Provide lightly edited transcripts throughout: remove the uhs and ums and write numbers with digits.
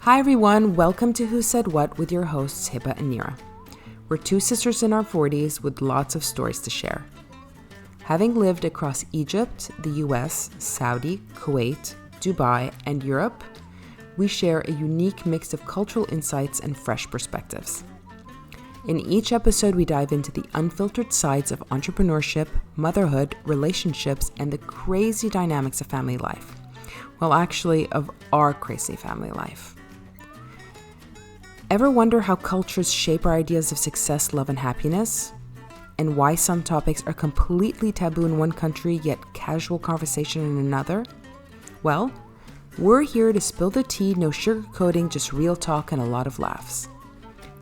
Hi everyone, welcome to Who Said What with your hosts Heba and Nira. We're two sisters in our 40s with lots of stories to share. Having lived across Egypt, the US, Saudi, Kuwait, Dubai, and Europe, we share a unique mix of cultural insights and fresh perspectives. In each episode, we dive into the unfiltered sides of entrepreneurship, motherhood, relationships, and the crazy dynamics of family life. Well, actually, of our crazy family life. Ever wonder how cultures shape our ideas of success, love, and happiness? And why some topics are completely taboo in one country, yet casual conversation in another? Well, we're here to spill the tea, no sugarcoating, just real talk and a lot of laughs.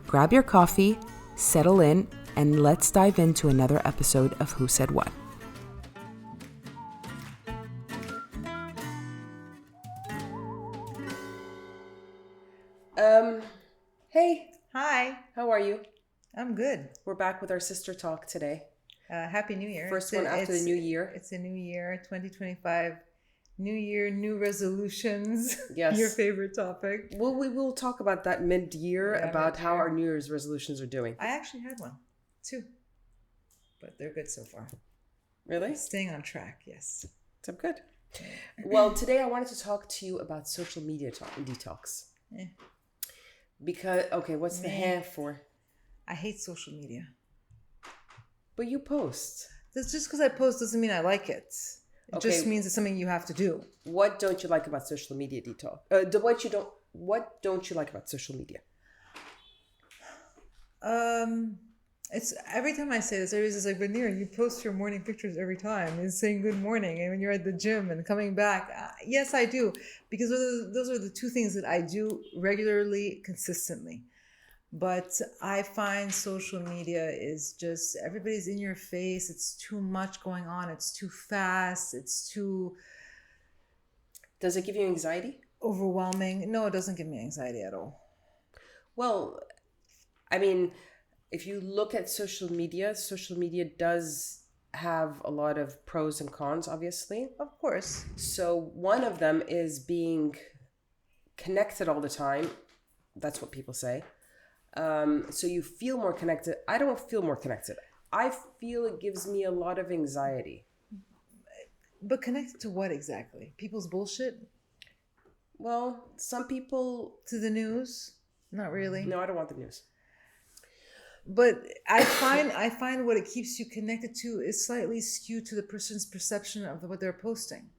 Grab your coffee, settle in, and let's dive into another episode of Who Said What. Hey. Hi. How are you? I'm good. We're back with our sister talk today. Happy New Year. First one after the new year. It's a new year, 2025. New year, new resolutions. Yes. Your favorite topic. Well, we will talk about that mid-year, about how our New Year's resolutions are doing. I actually had one, too. But they're good so far. Really? Staying on track, yes. So good. Well, today I wanted to talk to you about social media detox. Because, okay, what's the hand for? I hate social media. But you post. That's just because I post doesn't mean I like it. It just means it's something you have to do. What don't you like about social media detox? What don't you like about social media? It's every time I say this, everybody's like, Vanir, you post your morning pictures every time. It's saying good morning, and when you're at the gym and coming back. Yes, I do, because those are the two things that I do regularly, consistently. But I find social media is just, everybody's in your face. It's too much going on. It's too fast. It's too... Does it give you anxiety? Overwhelming. No, it doesn't give me anxiety at all. Well, I mean, if you look at social media does have a lot of pros and cons, obviously. Of course. So one of them is being connected all the time. That's what people say. So you feel more connected. I don't feel more connected. I feel it gives me a lot of anxiety. But connected to what exactly? People's bullshit? Well, some people... To the news? Not really. No, I don't want the news. But I find what it keeps you connected to is slightly skewed to the person's perception of what they're posting.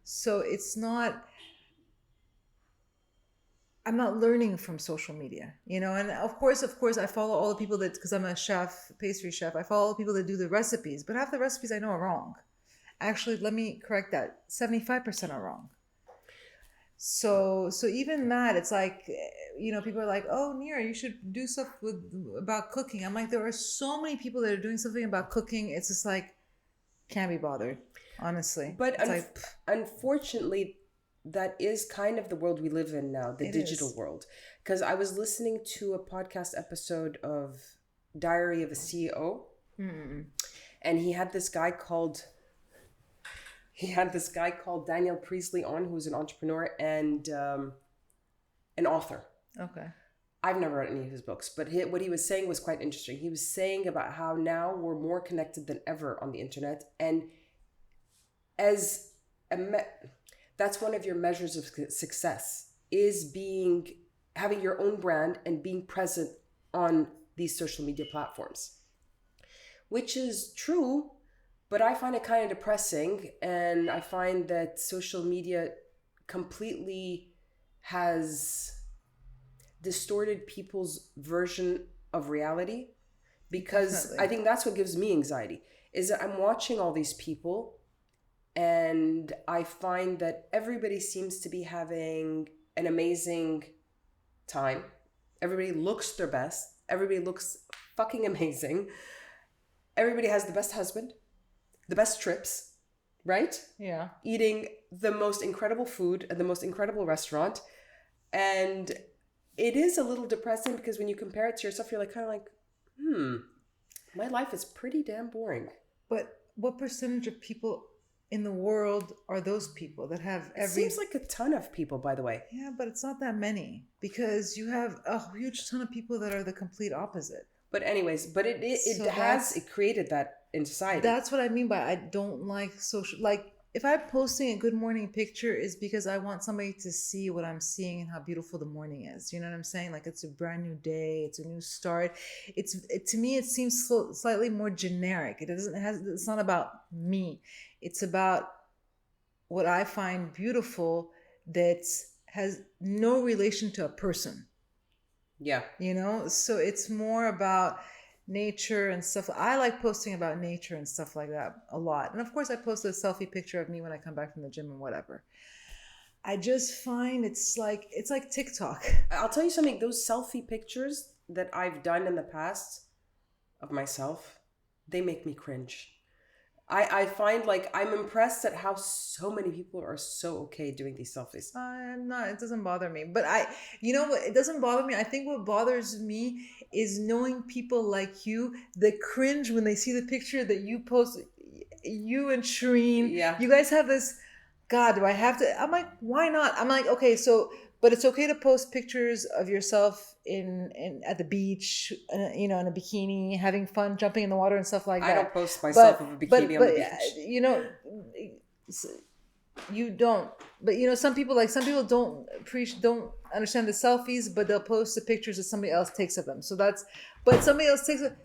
So it's not... I'm not learning from social media, and of course, I follow all the people that, because I'm a chef, pastry chef, I follow all the people that do the recipes, but half the recipes I know are wrong. Actually, let me correct that. 75% are wrong. So even that, it's like, people are like, oh, Nira, you should do stuff about cooking. I'm like, there are so many people that are doing something about cooking. It's just like, can't be bothered, honestly. But unfortunately, that is kind of the world we live in now, the digital world. Because I was listening to a podcast episode of Diary of a CEO. And he had this guy called Daniel Priestley on, who's an entrepreneur and an author. Okay. I've never read any of his books, but what he was saying was quite interesting. He was saying about how now we're more connected than ever on the internet. And that's one of your measures of success, is having your own brand and being present on these social media platforms, which is true. But I find it kind of depressing, and I find that social media completely has distorted people's version of reality, because Definitely. I think that's what gives me anxiety, is that I'm watching all these people and I find that everybody seems to be having an amazing time. Everybody looks their best. Everybody looks fucking amazing. Everybody has the best husband, the best trips, right? Yeah. Eating the most incredible food at the most incredible restaurant. And it is a little depressing, because when you compare it to yourself, you're like, kind of like, my life is pretty damn boring. But what percentage of people in the world are those people that have It seems like a ton of people, by the way. Yeah, but it's not that many because you have a huge ton of people that are the complete opposite. But anyways, but it created that in society. That's what I mean by I don't like social. Like if I'm posting a good morning picture, is because I want somebody to see what I'm seeing and how beautiful the morning is. You know what I'm saying? Like it's a brand new day, it's a new start. To me, it seems slightly more generic. It's not about me. It's about what I find beautiful that has no relation to a person. Yeah. You know, so it's more about nature and stuff. I like posting about nature and stuff like that a lot. And of course, I post a selfie picture of me when I come back from the gym and whatever. I just find it's like TikTok. I'll tell you something. Those selfie pictures that I've done in the past of myself, they make me cringe. I find like I'm impressed at how so many people are so okay doing these selfies. I'm not, it doesn't bother me. But you know what, it doesn't bother me. I think what bothers me is knowing people like you that cringe when they see the picture that you post, you and Shireen. Yeah. You guys have this, God, do I have to? I'm like, why not? I'm like, okay, so, but it's okay to post pictures of yourself in at the beach, you know, in a bikini, having fun, jumping in the water and stuff like that. I don't post myself in a bikini on the beach. You know, you don't. But you know, some people don't understand the selfies, but they'll post the pictures that somebody else takes of them. So but somebody else takes it.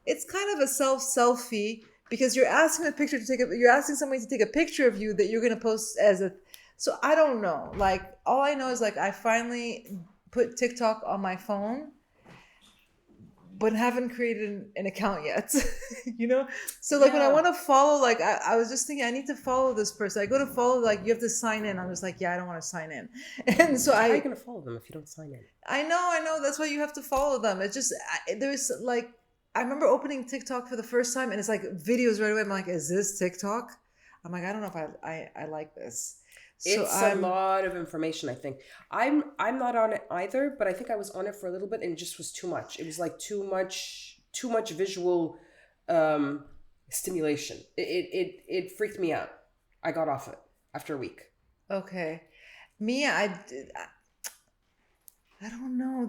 It's kind of a selfie because you're asking you're asking somebody to take a picture of you that you're going to post as a. So I don't know. Like all I know is like I finally put TikTok on my phone, but haven't created an account yet. You know? So like when I want to follow, like I was just thinking I need to follow this person. I go to follow, like you have to sign in. I'm just like, yeah, I don't want to sign in. And so how are you going to follow them if you don't sign in? I know. That's why you have to follow them. It's just, there's like, I remember opening TikTok for the first time and it's like videos right away. I'm like, is this TikTok? I'm like, I don't know if I like this. So it's a lot of information, I think. I'm not on it either, but I think I was on it for a little bit and it just was too much. It was like too much visual stimulation. It freaked me out. I got off it after a week. Okay. Me, I don't know.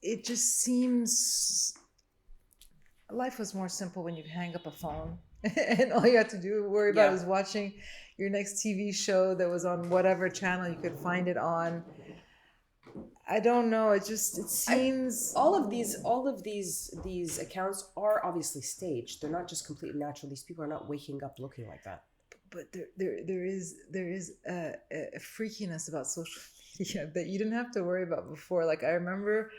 It just seems life was more simple when you hang up a phone and all you had to worry about is watching your next TV show that was on whatever channel you could find it on. I don't know. It seems all of these accounts are obviously staged. They're not just completely natural. These people are not waking up looking like that. But there is a freakiness about social media that you didn't have to worry about before. Like I remember,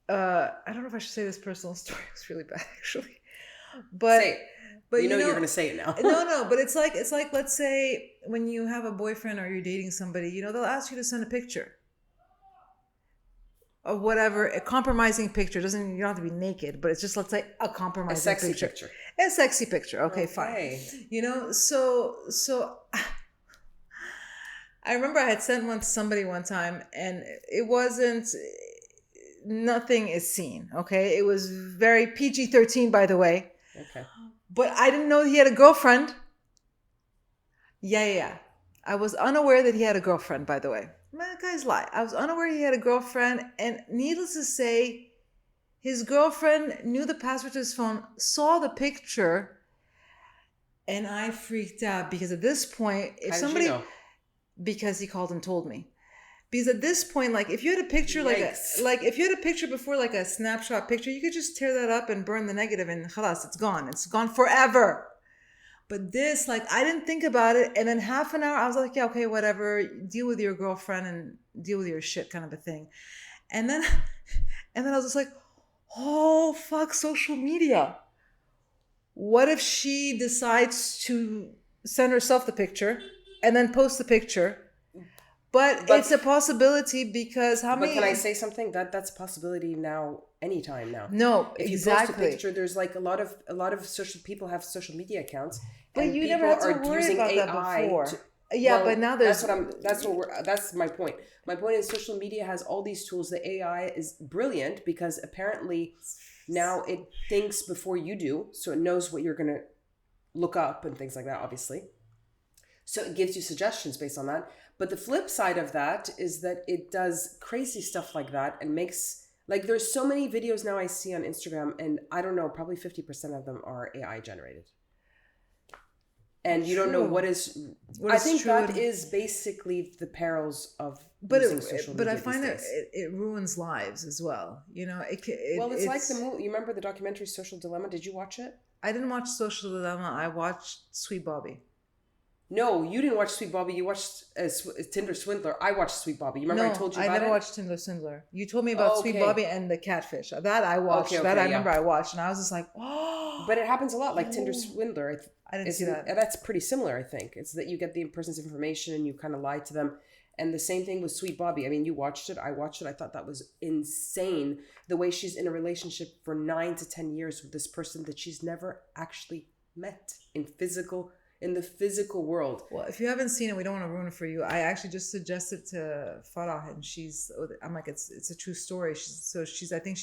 I don't know if I should say this personal story. It was really bad actually, but. Say it. But you know you're going to say it now. No, but it's like let's say when you have a boyfriend or you're dating somebody, you know, they'll ask you to send a picture or whatever, a compromising picture. You don't have to be naked, but it's just, let's say, a compromising picture. A sexy picture. Okay, fine. You know, so I remember I had sent one to somebody one time and it wasn't, nothing is seen. Okay. It was very PG-13, by the way. Okay. But I didn't know he had a girlfriend. Yeah. I was unaware that he had a girlfriend, by the way. Man, that guy's lie. I was unaware he had a girlfriend. And needless to say, his girlfriend knew the password to his phone, saw the picture. And I freaked out because at this point, if How somebody... did you know? Because he called and told me. Because at this point, like if you had a picture, Yikes. like if you had a picture before, like a snapshot picture, you could just tear that up and burn the negative and khalas, it's gone. It's gone forever. But this, like, I didn't think about it. And then half an hour, I was like, yeah, okay, whatever. Deal with your girlfriend and deal with your shit kind of a thing. And then I was just like, oh, fuck, social media. What if she decides to send herself the picture and then post the picture? But it's a possibility because how many... But can I say something? That's a possibility now, anytime now. No, if exactly. you post a picture, there's like a lot of social people have social media accounts. But you never had to worry about that before. But now there's... That's my point. My point is social media has all these tools. The AI is brilliant because apparently now it thinks before you do. So it knows what you're going to look up and things like that, obviously. So it gives you suggestions based on that. But the flip side of that is that it does crazy stuff like that and makes, like, there's so many videos now I see on Instagram, and I don't know, probably 50% of them are AI generated. And you don't know what is I think that is basically the perils of using social media. But I find that it ruins lives as well. You know, it's like the movie. You remember the documentary Social Dilemma? Did you watch it? I didn't watch Social Dilemma. I watched Sweet Bobby. No, you didn't watch Sweet Bobby. You watched Tinder Swindler. I watched Sweet Bobby. You remember I told you about it? I never watched Tinder Swindler. You told me about Sweet Bobby and the catfish. That I watched. I remember I watched, and I was just like, oh. But it happens a lot, like Tinder Swindler. I didn't see that. That's pretty similar, I think. It's that you get the person's information and you kind of lie to them. And the same thing with Sweet Bobby. I mean, you watched it. I watched it. I thought that was insane. The way she's in a relationship for 9 to 10 years with this person that she's never actually met in the physical world. Well, if you haven't seen it, we don't want to ruin it for you. I actually just suggested to Farah, and I'm like, it's a true story. I think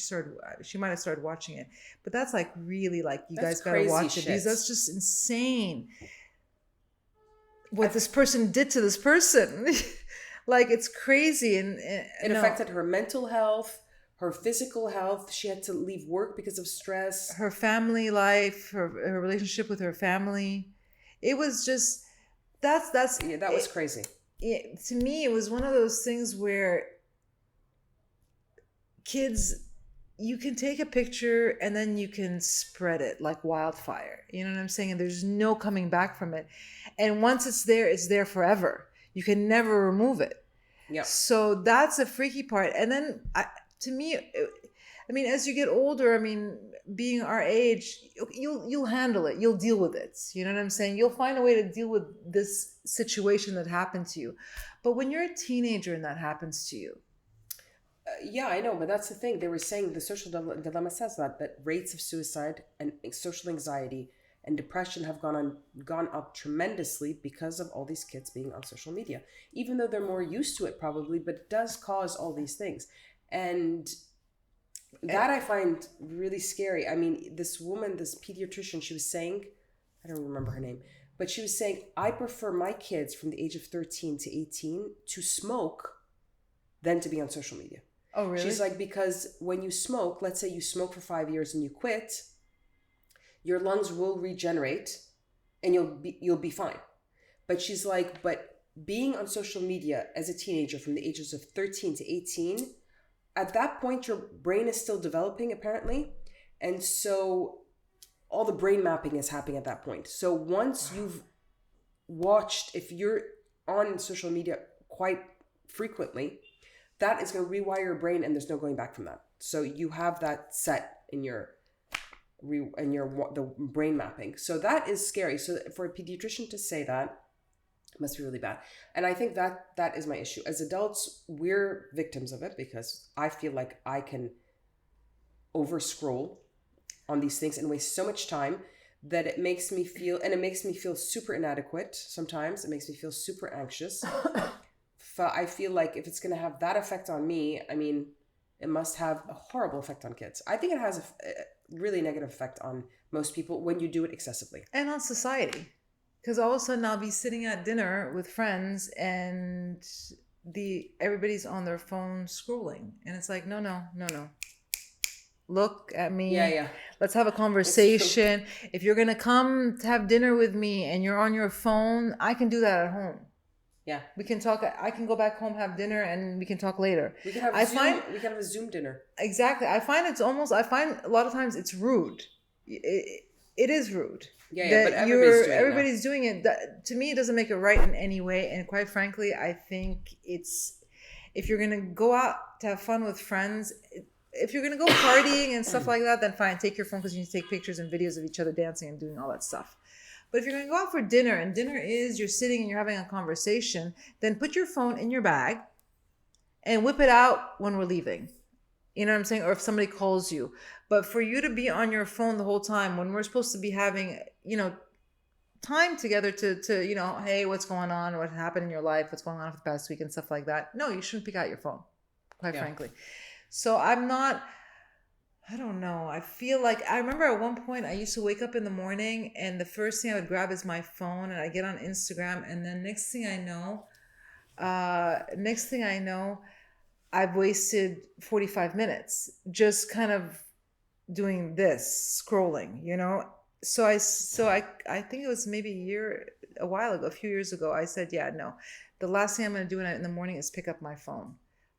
she might have started watching it, but that's like really like, you guys gotta watch it, because that's just insane what this person did to this person. Like, it's crazy. And it affected her mental health, her physical health. She had to leave work because of stress, her family life, her relationship with her family. It was just, that was crazy. To me, it was one of those things where kids, you can take a picture and then you can spread it like wildfire. You know what I'm saying? And there's no coming back from it. And once it's there forever. You can never remove it. Yeah. So that's a freaky part. And then to me, I mean, as you get older, I mean, being our age, you'll handle it. You'll deal with it. You know what I'm saying? You'll find a way to deal with this situation that happened to you. But when you're a teenager and that happens to you. Yeah, I know. But that's the thing. They were saying the Social Dilemma says that rates of suicide and social anxiety and depression have gone up tremendously because of all these kids being on social media. Even though they're more used to it probably, but it does cause all these things. And that I find really scary. I mean, this woman, this pediatrician, she was saying, I don't remember her name, but she was saying, I prefer my kids from the age of 13 to 18 to smoke than to be on social media. Oh, really? She's like, because when you smoke, let's say you smoke for 5 years and you quit, your lungs will regenerate and you'll be fine. But she's like, but being on social media as a teenager from the ages of 13 to 18, at that point, your brain is still developing, apparently. And so all the brain mapping is happening at that point. So once you've watched, if you're on social media quite frequently, that is going to rewire your brain and there's no going back from that. So you have that set in the brain mapping. So that is scary. So for a pediatrician to say that must be really bad. And I think that is my issue. As adults, we're victims of it because I feel like I can over scroll on these things and waste so much time that it makes me feel super inadequate sometimes. It makes me feel super anxious. I feel like if it's going to have that effect on me, I mean, it must have a horrible effect on kids. I think it has a really negative effect on most people when you do it excessively. And on society. Because all of a sudden I'll be sitting at dinner with friends and everybody's on their phone scrolling. And it's like, no. Look at me. Yeah. Let's have a conversation. If you're going to come to have dinner with me and you're on your phone, I can do that at home. Yeah. We can talk. I can go back home, have dinner, and we can talk later. We can have a Zoom dinner. Exactly. I find a lot of times it's rude. It is rude. Yeah, but everybody's doing it. To me, it doesn't make it right in any way. And quite frankly, I think if you're going to go out to have fun with friends, if you're going to go partying and stuff like that, then fine, take your phone because you need to take pictures and videos of each other dancing and doing all that stuff. But if you're going to go out for dinner and dinner is you're sitting and you're having a conversation, then put your phone in your bag and whip it out when we're leaving. You know what I'm saying? Or if somebody calls you. But for you to be on your phone the whole time when we're supposed to be having, time together to hey, what's going on? What happened in your life? What's going on for the past week and stuff like that? No, you shouldn't pick out your phone, quite frankly. So I'm not... I don't know. I feel like I remember at one point I used to wake up in the morning and the first thing I would grab is my phone and I get on Instagram and then next thing I know, I've wasted 45 minutes just kind of doing this, scrolling. So I think it was maybe a while ago, a few years ago, I said, yeah, no. The last thing I'm going to do in the morning is pick up my phone.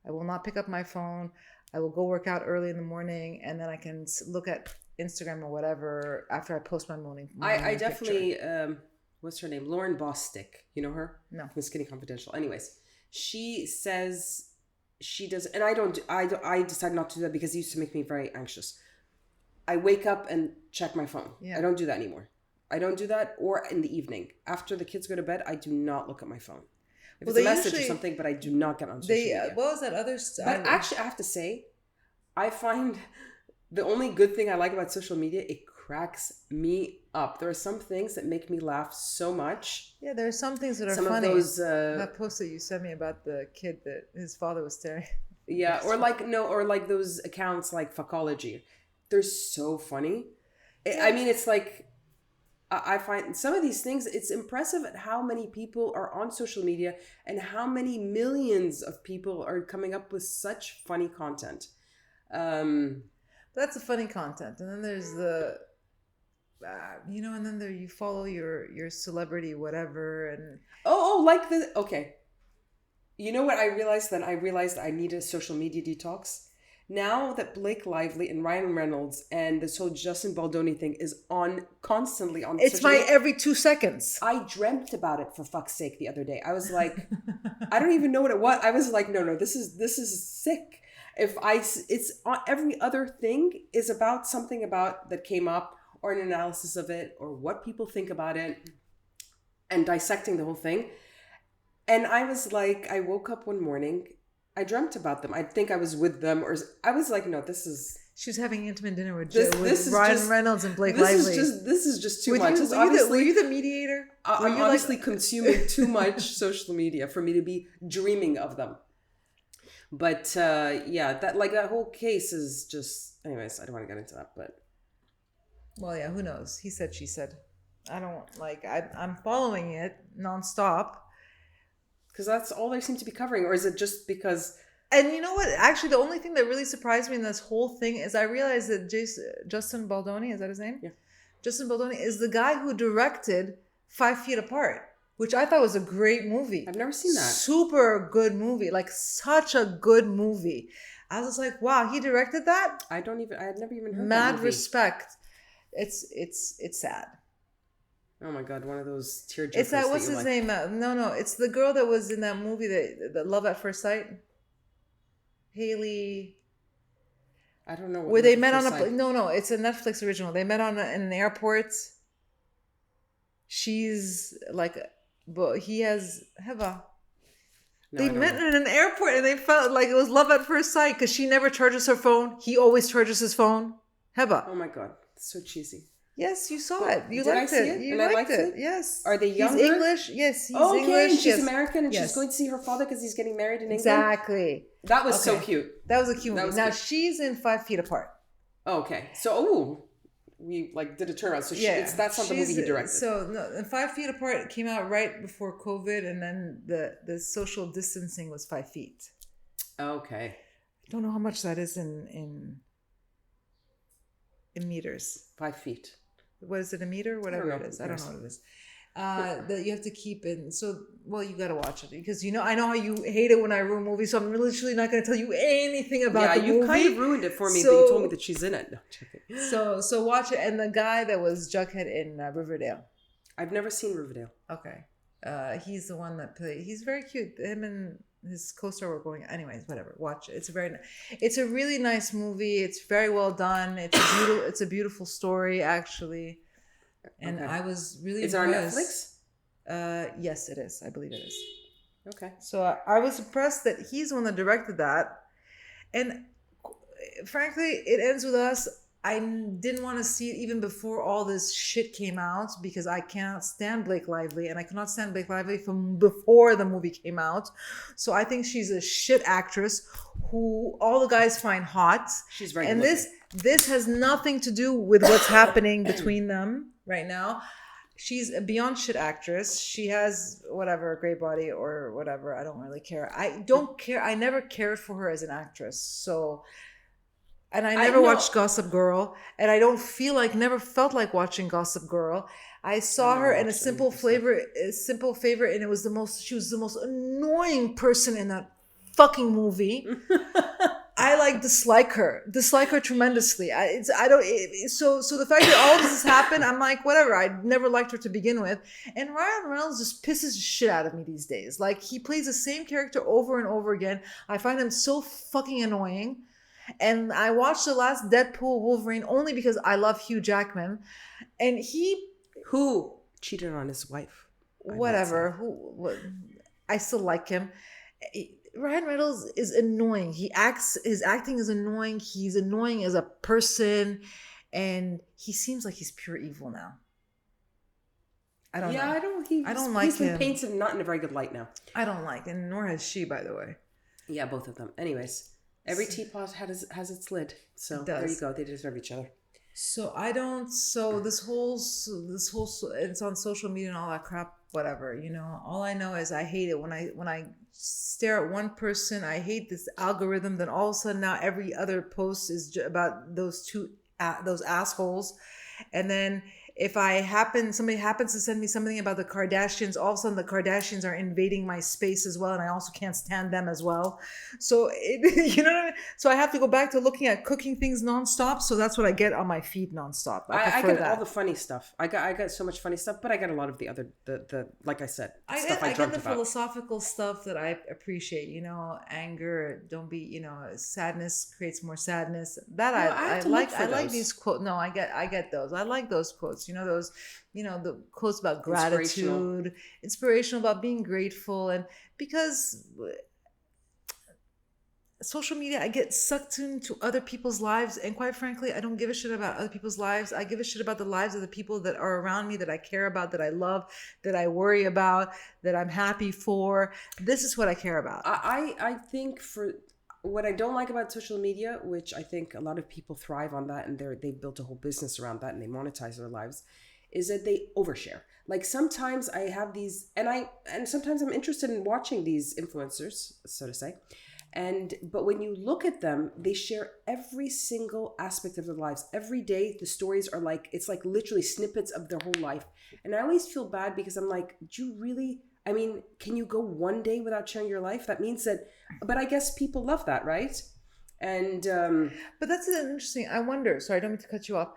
I will not pick up my phone. I will go work out early in the morning and then I can look at Instagram or whatever after I post my morning I picture. definitely, what's her name? Lauren Bosstick. You know her? No. From Skinny Confidential. Anyways, she says she does, and I decided not to do that because it used to make me very anxious. I wake up and check my phone. Yeah. I don't do that anymore. I don't do that, or in the evening. After the kids go to bed, I do not look at my phone. If it's a message or something, but I do not get on social media. What was that other But actually, I have to say, I find the only good thing I like about social media, it cracks me up. There are some things that make me laugh so much. Yeah, there are some things that are Some funny. of those, that post that you sent me about the kid that his father was staring. yeah, or like those accounts like Fuckology. They're so funny. I mean, it's like, I find some of these things, it's impressive at how many people are on social media and how many millions of people are coming up with such funny content. That's the funny content. And then there's the, and then you follow your celebrity, whatever. And okay. You know what I realized then? I realized I needed a social media detox. Now that Blake Lively and Ryan Reynolds and this whole Justin Baldoni thing is constantly on it's social my media, every 2 seconds. I dreamt about it, for fuck's sake, the other day. I was like, I don't even know what it was. I was like, no, this is sick. It's on every other thing is about something about that came up or an analysis of it or what people think about it and dissecting the whole thing. And I was like, I woke up one morning, I dreamt about them. I think I was with them, or I was like, no, this is. She was having intimate dinner with Ryan Reynolds and Blake Lively. This is just too much. Were you the mediator? I'm honestly consuming too much social media for me to be dreaming of them. But that whole case is just. Anyways, I don't want to get into that, but. Well, yeah, who knows? He said, she said. I don't I'm following it nonstop. Because that's all they seem to be covering, or is it just because? And you know what? Actually, the only thing that really surprised me in this whole thing is I realized that Justin Baldoni, is that his name? Yeah. Justin Baldoni is the guy who directed 5 Feet Apart, which I thought was a great movie. I've never seen that. Super good movie, like such a good movie. I was like, wow, he directed that? I had never even heard that Mad movie. Respect. It's sad. Oh my god, one of those tearjerkers. It's that, what's his name? No, it's the girl that was in that movie, the Love at First Sight. Haley. I don't know. Where they met on no, it's a Netflix original. They met in an airport. She's like, but he has Heba. They met in an airport and they felt like it was love at first sight because she never charges her phone. He always charges his phone. Heba. Oh my god, so cheesy. Yes, you saw it. You Did liked I see it. it? You And liked I liked it. it? Yes. Are they younger? He's English. Yes, he's okay, English. and she's yes. American and yes. she's going to see her father because he's getting married in England. Exactly. That was so cute. That was a cute movie. Now cute. she's in 5 Feet Apart. Oh, okay. So, we did a turnaround. So that's not the movie he directed. So no, 5 Feet Apart came out right before COVID, and then the social distancing was 5 feet. Okay. I don't know how much that is in meters. 5 feet. What is it, a meter? Whatever it is. I don't know what it is. That you have to keep in. So, well, you got to watch it because I know how you hate it when I ruin movies. So I'm literally not going to tell you anything about the movie. Yeah, you kind of ruined it for me, but you told me that she's in it. No, so watch it. And the guy that was Jughead in Riverdale. I've never seen Riverdale. Okay. He's the one that played. He's very cute. Him and his co-star were going. Anyways, whatever. Watch it. It's a really nice movie. It's very well done. It's a beautiful story, actually. And I was really impressed. Is it on Netflix? Yes, it is. I believe it is. Okay. So I was impressed that he's the one that directed that. And frankly, it ends with us. I didn't want to see it even before all this shit came out because I cannot stand Blake Lively, and I cannot stand Blake Lively from before the movie came out. So I think she's a shit actress who all the guys find hot. She's very and good this has nothing to do with what's happening between them right now. She's a beyond shit actress. She has whatever, a great body or whatever. I don't really care. I don't care. I never cared for her as an actress. So, and I never watched Gossip Girl, and I don't feel like, never felt like watching Gossip Girl. I saw her in a simple favorite, and it was she was the most annoying person in that fucking movie. I dislike her tremendously. So the fact that all of this has happened, I'm like, whatever. I never liked her to begin with. And Ryan Reynolds just pisses the shit out of me these days. Like, he plays the same character over and over again. I find him so fucking annoying. And I watched the last Deadpool Wolverine only because I love Hugh Jackman. And who cheated on his wife. Whatever. I still like him. Ryan Reynolds is annoying. His acting is annoying. He's annoying as a person, and he seems like he's pure evil now. I don't know. I don't like he's been him. painted not in a very good light now. I don't like, and nor has she, by the way. Yeah, both of them. Anyways, every teapot has its lid. So there you go. They deserve each other. So I don't. So this whole it's on social media and all that crap. Whatever, you know. All I know is I hate it when I stare at one person. I hate this algorithm. Then all of a sudden now every other post is about those assholes. And then if somebody happens to send me something about the Kardashians, all of a sudden the Kardashians are invading my space as well, and I also can't stand them as well. So you know what I mean? So I have to go back to looking at cooking things nonstop. So that's what I get on my feed nonstop. I get all the funny stuff. I got so much funny stuff, but I get a lot of the other the like I said, stuff I get the philosophical stuff that I appreciate. You know, anger. Don't be. You know, sadness creates more sadness. That I like. I like these quotes. No, I get those. I like those quotes. You know, those, the quotes about gratitude, inspirational about being grateful. And because social media, I get sucked into other people's lives. And quite frankly, I don't give a shit about other people's lives. I give a shit about the lives of the people that are around me, that I care about, that I love, that I worry about, that I'm happy for. This is what I care about. I think for what I don't like about social media, which I think a lot of people thrive on that, and they've built a whole business around that, and they monetize their lives, is that they overshare. Like, sometimes I have these, and sometimes I'm interested in watching these influencers, so to say. But when you look at them, they share every single aspect of their lives. Every day, the stories are it's like literally snippets of their whole life. And I always feel bad because I'm like, do you really, can you go one day without sharing your life? That means that, but I guess people love that, right? And but that's interesting. I wonder, sorry, I don't mean to cut you off.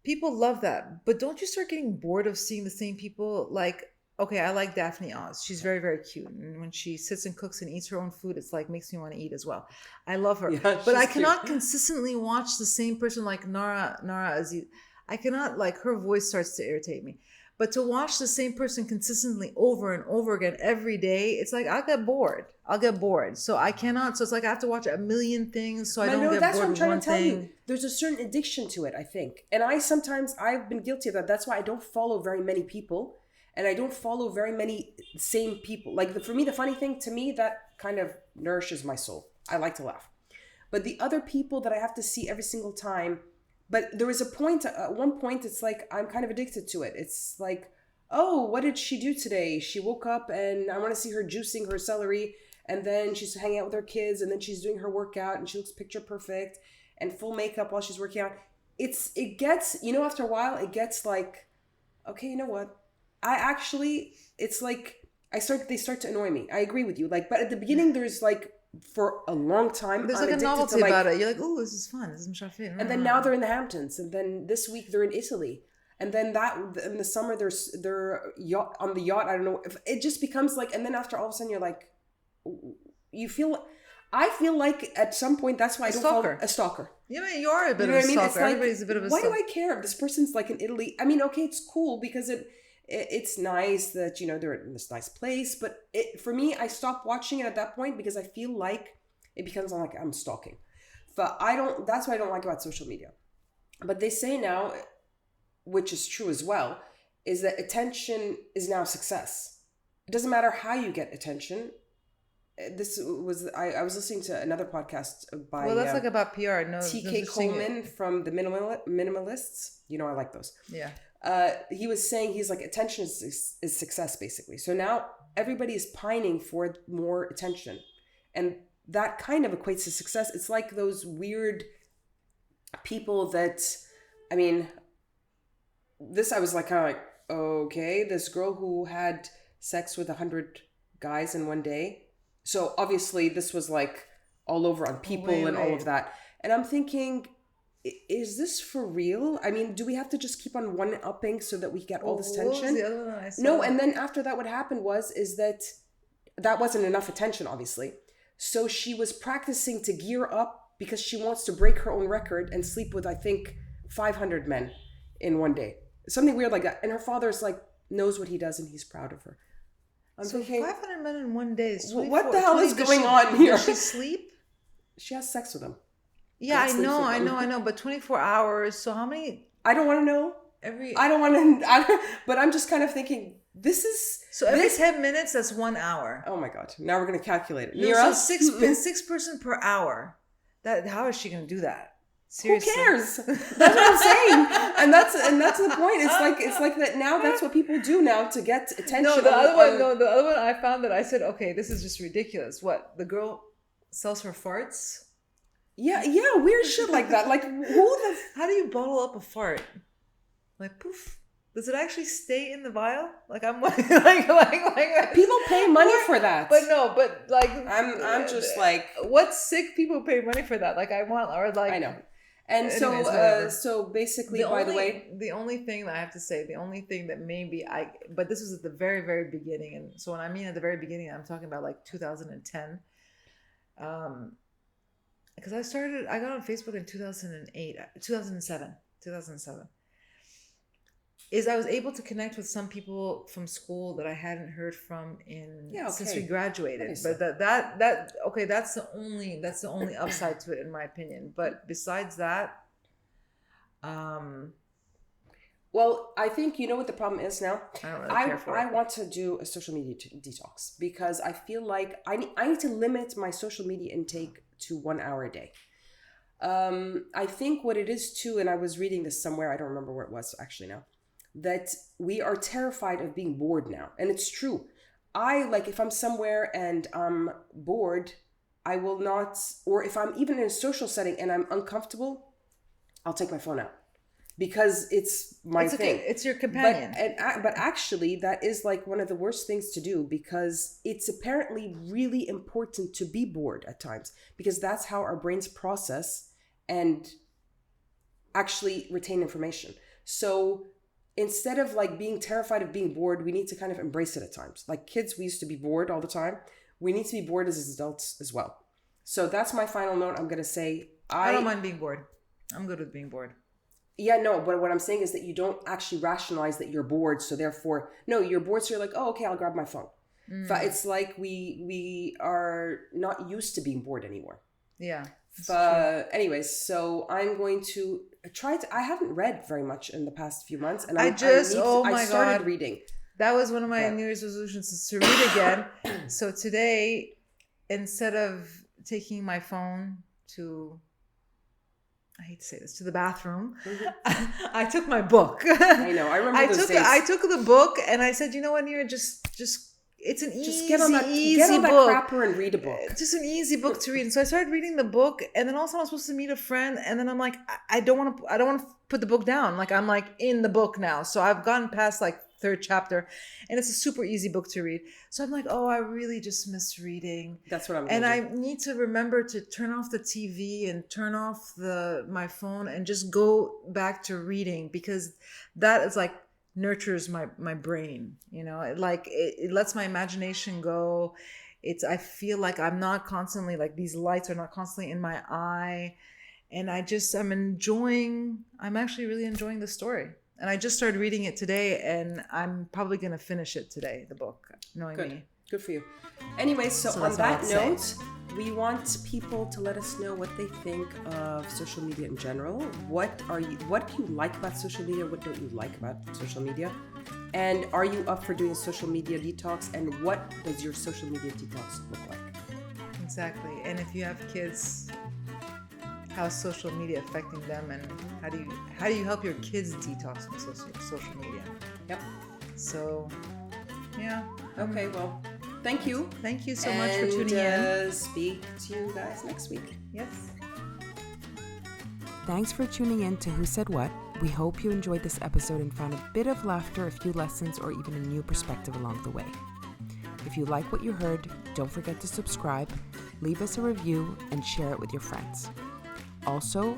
People love that, but don't you start getting bored of seeing the same people? Like, okay, I like Daphne Oz. She's very, very cute. And when she sits and cooks and eats her own food, it's like makes me want to eat as well. I love her. Yeah, but I cannot consistently watch the same person like Nara Aziz. I cannot, her voice starts to irritate me. But to watch the same person consistently over and over again every day, it's like I'll get bored. So I cannot. So it's like I have to watch a million things so I don't get bored. That's what I'm trying to tell you. There's a certain addiction to it, I think. And I've been guilty of that. That's why I don't follow very many people. And I don't follow very many same people. For me, the funny thing, to me, that kind of nourishes my soul. I like to laugh. But the other people that I have to see every single time, but there was a point, at one point, it's like, I'm kind of addicted to it. It's like, oh, what did she do today? She woke up and I want to see her juicing her celery. And then she's hanging out with her kids. And then she's doing her workout and she looks picture perfect and full makeup while she's working out. It gets, after a while, it gets like, okay, you know what? It's like, they start to annoy me. I agree with you. But at the beginning, there's for a long time, there's a novelty about it. You're like, oh, this is fun. This is Mshafir. And then now they're in the Hamptons, and then this week they're in Italy, and then in the summer they're on the yacht. I don't know. It just becomes and then after all of a sudden you're like, I feel like at some point that's why I don't follow a stalker. Yeah, you are a bit of a stalker. Everybody's a bit of a stalker. Why do I care if this person's in Italy? Okay, it's cool because it's nice that they're in this nice place, but for me, I stopped watching it at that point because I feel like it becomes like I'm stalking. But that's what I don't like about social media. But they say now, which is true as well, is that attention is now success. It doesn't matter how you get attention. I was listening to another podcast by Well, that's like about PR. No, TK Coleman from the Minimalists. You know, I like those. Yeah. He was saying, he's like, attention is success, basically. So now everybody is pining for more attention. And that kind of equates to success. It's like those weird people that, I mean, I was like, kind of like, okay, this girl who had sex with 100 guys in one day. So obviously this was like all over on People and all of that. And I'm thinking, is this for real? I mean, do we have to just keep on one-upping so that we get all this attention? What was the other one I saw? No, and then after that, what happened is that wasn't enough attention, obviously. So she was practicing to gear up because she wants to break her own record and sleep with, I think, 500 men in one day. Something weird like that. And her father's like, knows what he does and he's proud of her. I'm so thinking, 500 men in one day is what the hell is going on here? Does she sleep? She has sex with him. Yeah, I know. But 24 hours. So how many? I don't want to know. But I'm just kind of thinking, this is... So every 10 minutes, that's 1 hour. Oh my God. Now we're going to calculate it. No, so six person per hour. How is she going to do that? Seriously. Who cares? That's what I'm saying. And that's the point. It's like that now. That's what people do now to get attention. No, the other one I found that I said, okay, this is just ridiculous. What? The girl sells her farts? Yeah, weird shit like that. Like how do you bottle up a fart? Like poof. Does it actually stay in the vial? Like I'm like people pay money for that. But like I'm just like, what sick people pay money for that? Like I know. And anyways, so basically, the only thing that I have to say, the only thing that maybe but this was at the very, very beginning. And so when I mean at the very beginning, I'm talking about like 2010. Because I got on Facebook in 2007, is I was able to connect with some people from school that I hadn't heard from since we graduated. But that's the only upside to it in my opinion. But besides that, well, I think you know what the problem is now. I don't really care for it. I want to do a social media detox because I feel like I need to limit my social media intake to 1 hour a day. I think what it is too, and I was reading this somewhere, I don't remember where it was actually now, that we are terrified of being bored now. And it's true. If I'm somewhere and I'm bored, I will not, or if I'm even in a social setting and I'm uncomfortable, I'll take my phone out because it's my thing. Okay. It's your companion. But actually that is like one of the worst things to do because it's apparently really important to be bored at times because that's how our brains process and actually retain information. So instead of like being terrified of being bored, we need to kind of embrace it at times. Like kids, we used to be bored all the time. We need to be bored as adults as well. So that's my final note. I'm going to say, I don't mind being bored. I'm good with being bored. Yeah, no, but what I'm saying is that you don't actually rationalize that you're bored. So therefore, no, you're bored. So you're like, oh, okay, I'll grab my phone. But it's like we are not used to being bored anymore. Yeah. But anyways, so I'm going to I haven't read very much in the past few months. And I started reading. That was one of my New Year's resolutions, is to read again. So today, instead of taking my phone to, I hate to say this, to the bathroom, I took my book. I know. I remember those days. I took the book and I said, you know what, Nira, just it's an get on that crapper and read a book. Just an easy book to read. And so I started reading the book, and then also I was supposed to meet a friend, and then I'm like, I don't want to put the book down. Like I'm like in the book now. So I've gotten past like third chapter, and it's a super easy book to read. So I'm like, oh, I really just miss reading. That's what I'm doing. And I need to remember to turn off the TV and turn off my phone and just go back to reading, because that is like nurtures my brain, you know. It lets my imagination go. I feel like I'm not constantly, like, these lights are not constantly in my eye, and I'm actually really enjoying the story. And I just started reading it today, and I'm probably going to finish it today, the book, knowing me. Good for you. Anyway, so on that note, we want people to let us know what they think of social media in general. What do you like about social media? What don't you like about social media? And are you up for doing a social media detox? And what does your social media detox look like? Exactly. And if you have kids, how's social media affecting them, and how do you help your kids detox from social media? Yep. So, yeah. Okay, well, thank you. Thank you so much for tuning in. Speak to you guys next week. Yes. Thanks for tuning in to Who Said What. We hope you enjoyed this episode and found a bit of laughter, a few lessons, or even a new perspective along the way. If you like what you heard, don't forget to subscribe, leave us a review, and share it with your friends. Also,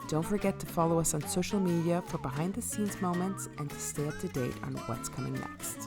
don't forget to follow us on social media for behind-the-scenes moments and to stay up to date on what's coming next.